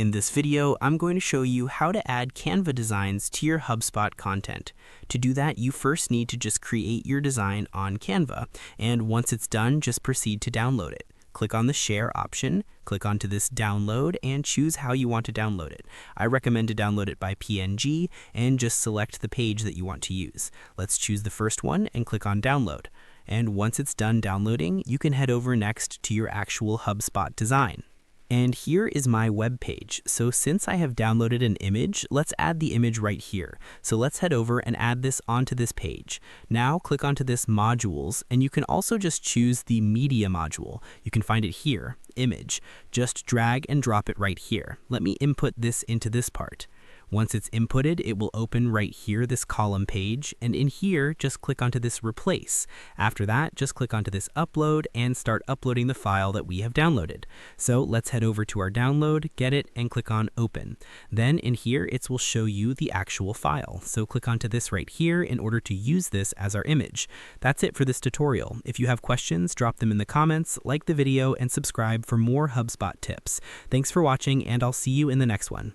In this video, I'm going to show you how to add Canva designs to your Hubspot content. To do that, you first need to just create your design on Canva, and once it's done, just proceed to download it. Click on the Share option, click onto this Download, and choose how you want to download it. I recommend to download it by PNG, and just select the page that you want to use. Let's choose the first one and click on Download. And once it's done downloading, you can head over next to your actual Hubspot design. And here is my web page. So since I have downloaded an image, let's add the image right here. So let's head over and add this onto this page. Now click onto this modules, and you can also just choose the media module. You can find it here, image. Just drag and drop it right here. Let me input this into this part. Once it's inputted, it will open right here, this column page, and in here, just click onto this replace. After that, just click onto this upload and start uploading the file that we have downloaded. So let's head over to our download, get it, and click on open. Then in here, it will show you the actual file. So click onto this right here in order to use this as our image. That's it for this tutorial. If you have questions, drop them in the comments, like the video, and subscribe for more HubSpot tips. Thanks for watching, and I'll see you in the next one.